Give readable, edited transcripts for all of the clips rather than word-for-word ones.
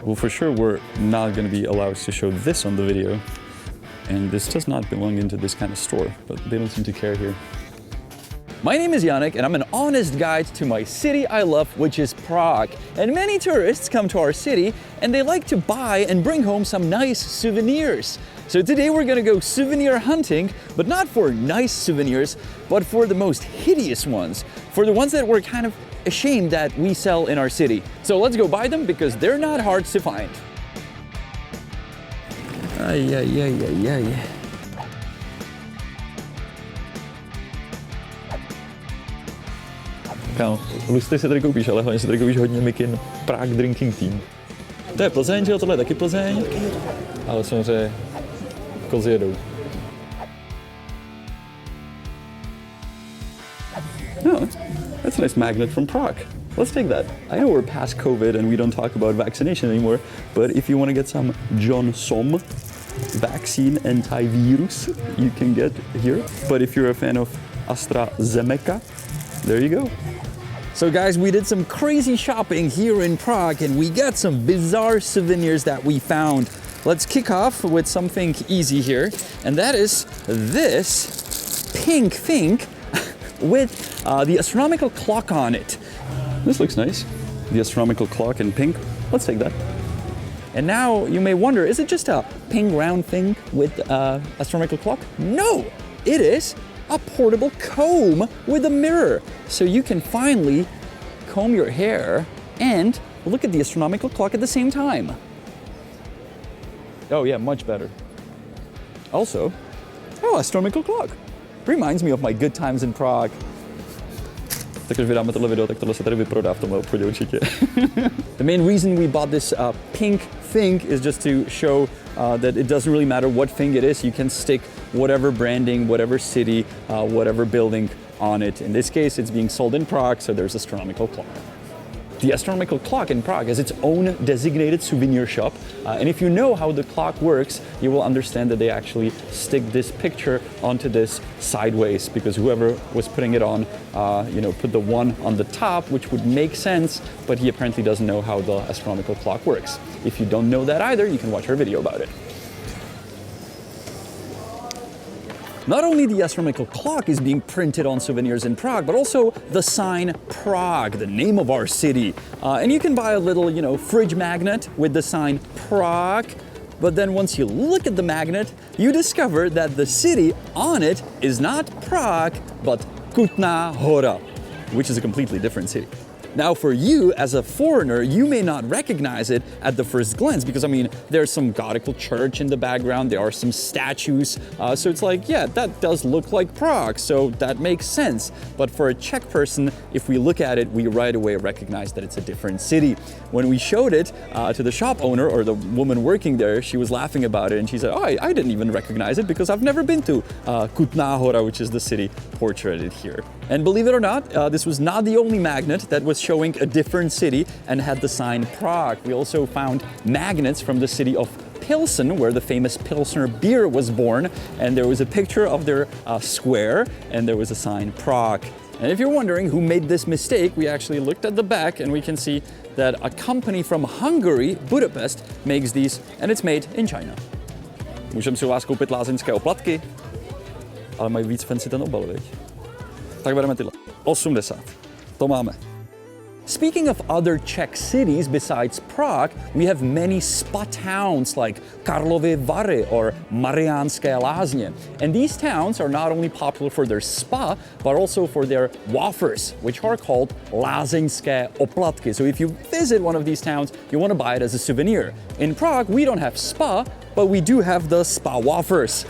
Well, for sure, we're not going to be allowed to show this on the video. And this does not belong into this kind of store, but they don't seem to care here. My name is Janek, and I'm an honest guide to my city I love, which is Prague. And many tourists come to our city, and they like to buy and bring home some nice souvenirs. So today we're gonna go souvenir hunting, but not for nice souvenirs, but for the most hideous ones, for the ones that we're kind of ashamed that we sell in our city. So let's go buy them because they're not hard to find. Ay, ay, ay, ay, ay. Kámo, lustry si tady koupíš, ale hlavně si tady koupíš hodně Mikin Prague Drinking Team. To je Plzeň, že jo? Tohle je taky Plzeň. Ale samozřejmě kozy jedou. No, that's a nice magnet from Prague. Let's take that. I know we're past COVID and we don't talk about vaccination anymore, but if you want to get some Johnson vaccine antivirus, you can get here. But if you're a fan of AstraZeneca, there you go. So guys, we did some crazy shopping here in Prague and we got some bizarre souvenirs that we found. Let's kick off with something easy here, and that is this pink thing with the astronomical clock on it. This looks nice. The astronomical clock in pink. Let's take that. And now you may wonder, is it just a pink round thing with astronomical clock? No, it is a portable comb with a mirror. So you can finally comb your hair and look at the astronomical clock at the same time. Oh yeah, much better. Also, astronomical clock. Reminds me of my good times in Prague. Tak když vydáme tohle video, tak tohle se tady vyprodá v tomhle obchodě určitě. The main reason we bought this pink thing is just to show that it doesn't really matter what thing it is. You can stick whatever branding, whatever city, whatever building on it. In this case, it's being sold in Prague, so there's astronomical clock. The Astronomical Clock in Prague has its own designated souvenir shop, and if you know how the clock works, you will understand that they actually stick this picture onto this sideways, because whoever was putting it on, put the one on the top, which would make sense, but he apparently doesn't know how the astronomical clock works. If you don't know that either, you can watch our video about it. Not only the astronomical clock is being printed on souvenirs in Prague, but also the sign Prague, the name of our city. And you can buy a little, fridge magnet with the sign Prague. But then once you look at the magnet, you discover that the city on it is not Prague, but Kutná Hora, which is a completely different city. Now for you as a foreigner, you may not recognize it at the first glance because, there's some Gothic church in the background, there are some statues, so it's like, yeah, that does look like Prague, so that makes sense. But for a Czech person, if we look at it, we right away recognize that it's a different city. When we showed it to the shop owner or the woman working there, she was laughing about it and she said, oh, I didn't even recognize it because I've never been to Kutná Hora, which is the city portraited here. And believe it or not, this was not the only magnet that was showing a different city and had the sign Prague. We also found magnets from the city of Pilsen, where the famous Pilsner beer was born, and there was a picture of their square, and there was a sign Prague. And if you're wondering who made this mistake, we actually looked at the back and we can see that a company from Hungary, Budapest, makes these, and it's made in China. Můžeme si u vás koupit lázeňské oplatky, ale mají víc fancy ten obal, viď? Tak bereme tyhle. 80. To máme. Speaking of other Czech cities besides Prague, we have many spa towns like Karlovy Vary or Mariánské Lázně. And these towns are not only popular for their spa, but also for their wafers, which are called lázeňské oplatky. So if you visit one of these towns, you want to buy it as a souvenir. In Prague, we don't have spa, but we do have the spa wafers.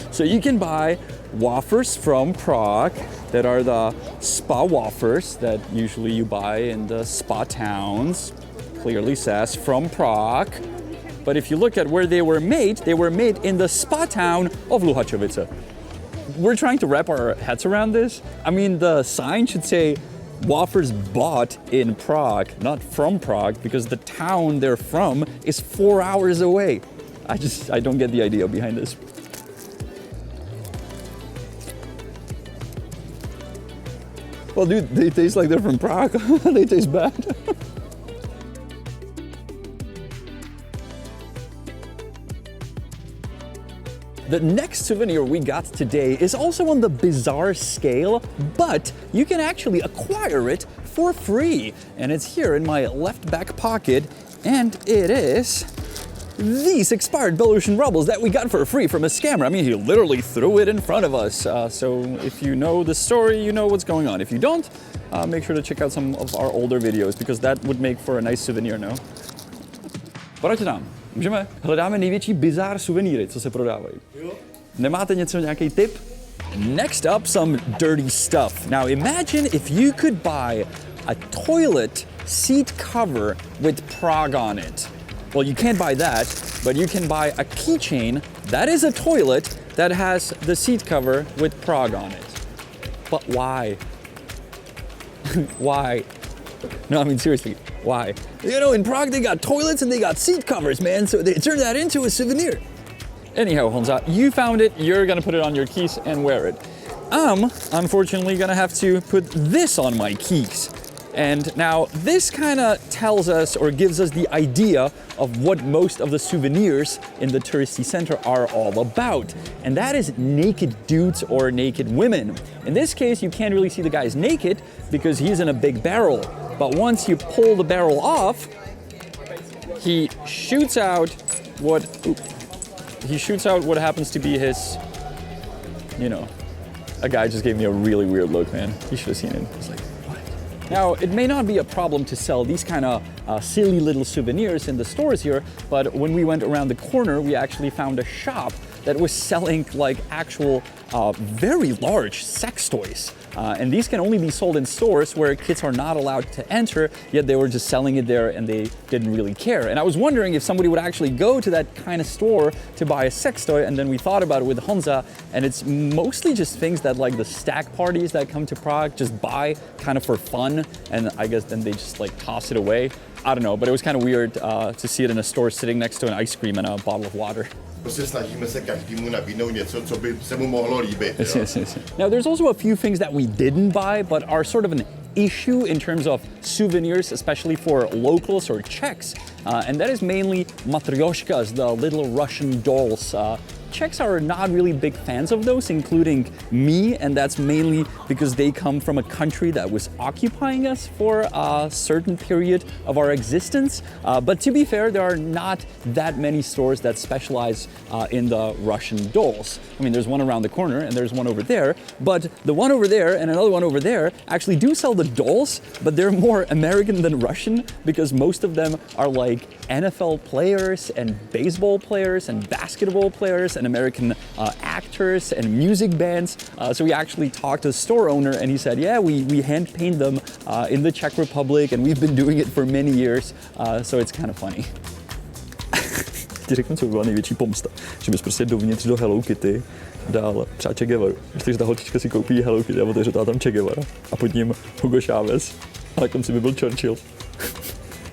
So you can buy wafers from Prague that are the spa wafers that usually you buy in the spa towns. Clearly says from Prague. But if you look at where they were made in the spa town of Luhačovice. We're trying to wrap our heads around this. The sign should say wafers bought in Prague, not from Prague, because the town they're from is 4 hours away. I don't get the idea behind this. Well, dude, they taste like they're from Prague. They taste bad. The next souvenir we got today is also on the bizarre scale, but you can actually acquire it for free. And it's here in my left back pocket, and it is these expired Belarusian rubles that we got for free from a scammer. I mean, he literally threw it in front of us. So if you know the story, you know what's going on. If you don't, make sure to check out some of our older videos, because that would make for a nice souvenir, no? Pojďte tam. Můžeme? Hledáme největší bizár suvenýry, co se prodávají. Nemáte nějaký tip? Next up, some dirty stuff. Now imagine if you could buy a toilet seat cover with Prague on it. Well, you can't buy that, but you can buy a keychain that is a toilet that has the seat cover with Prague on it. But why? Why? No, I mean, seriously, why? You know, in Prague they got toilets and they got seat covers, man, so they turned that into a souvenir. Anyhow, Honza, you found it, you're gonna put it on your keys and wear it. I'm unfortunately gonna have to put this on my keys. And now this kind of tells us or gives us the idea of what most of the souvenirs in the touristy center are all about. And that is naked dudes or naked women. In this case, you can't really see the guy's naked because he's in a big barrel. But once you pull the barrel off, he shoots out what happens to be his, you know, a guy just gave me a really weird look, man. You should have seen it. It's like, now, it may not be a problem to sell these kind of silly little souvenirs in the stores here, but when we went around the corner, we actually found a shop that was selling like actual very large sex toys. And these can only be sold in stores where kids are not allowed to enter, yet they were just selling it there and they didn't really care. And I was wondering if somebody would actually go to that kind of store to buy a sex toy, and then we thought about it with Honza, and it's mostly just things that like the stag parties that come to Prague just buy kind of for fun, and I guess then they just like toss it away. I don't know, but it was kind of weird to see it in a store sitting next to an ice cream and a bottle of water. Yes. Now, there's also a few things that we didn't buy, but are sort of an issue in terms of souvenirs, especially for locals or Czechs, and that is mainly Matryoshkas, the little Russian dolls. Czechs are not really big fans of those, including me, and that's mainly because they come from a country that was occupying us for a certain period of our existence. But to be fair, there are not that many stores that specialize in the Russian dolls. I mean, there's one around the corner and there's one over there, but the one over there and another one over there actually do sell the dolls, but they're more American than Russian, because most of them are like NFL players and baseball players and basketball players and American actors and music bands. So we actually talked to the store owner, and he said, yeah, we hand paint them in the Czech Republic, and we've been doing it for many years, so it's kind of funny. Ti řeknu, co by byla největší pomsta, že bys prostě dovnitř do Hello Kitty dal třeba Che Guevaru. Že ta holčička si koupí Hello Kitty a otevře tam Che Guevara a pod ním Hugo Chávez a na konci by byl Churchill.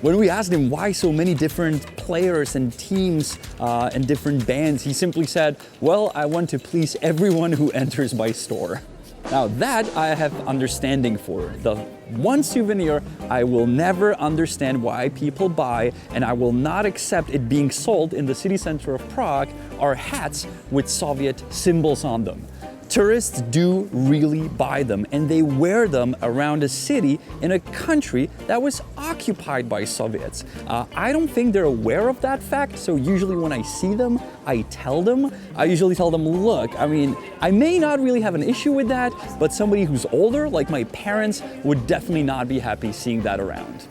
When we asked him why so many different players and teams and different bands, he simply said, well, I want to please everyone who enters my store. Now that I have understanding for. The one souvenir I will never understand why people buy, and I will not accept it being sold in the city center of Prague, are hats with Soviet symbols on them. Tourists do really buy them, and they wear them around a city in a country that was occupied by Soviets. I don't think they're aware of that fact, so usually when I see them, I usually tell them, look, I mean, I may not really have an issue with that, but somebody who's older, like my parents, would definitely not be happy seeing that around.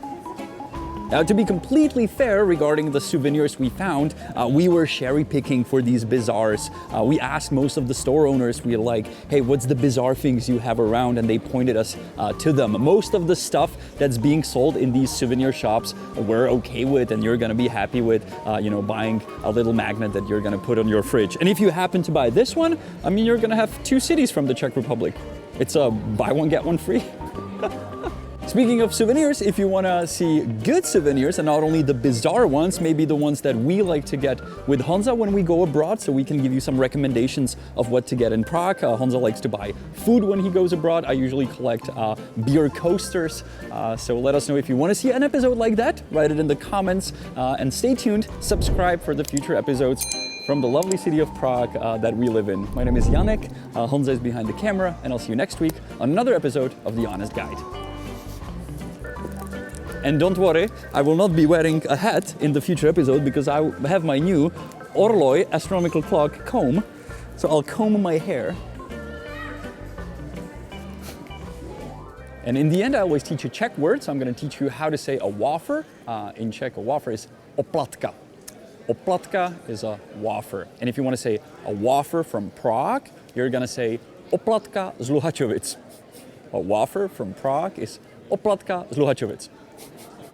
Now, to be completely fair regarding the souvenirs we found, we were cherry picking for these bazaars. We asked most of the store owners, we were like, hey, what's the bizarre things you have around? And they pointed us to them. Most of the stuff that's being sold in these souvenir shops we're okay with, and you're gonna be happy with, buying a little magnet that you're gonna put on your fridge. And if you happen to buy this one, I mean, you're gonna have 2 cities from the Czech Republic. It's a buy one, get one free. Speaking of souvenirs, if you want to see good souvenirs and not only the bizarre ones, maybe the ones that we like to get with Honza when we go abroad, so we can give you some recommendations of what to get in Prague. Honza likes to buy food when he goes abroad. I usually collect beer coasters. So let us know if you want to see an episode like that. Write it in the comments and stay tuned. Subscribe for the future episodes. from the lovely city of Prague that we live in. My name is Janek, Honza is behind the camera, and I'll see you next week on another episode of The Honest Guide. And don't worry, I will not be wearing a hat in the future episode because I have my new Orloj Astronomical Clock comb. So I'll comb my hair. And in the end, I always teach you Czech words. I'm going to teach you how to say a wafer. In Czech, a wafer is oplatka. Oplatka is a wafer. And if you want to say a wafer from Prague, you're going to say oplatka z Luhačovic. A wafer from Prague is oplatka z Luhačovic.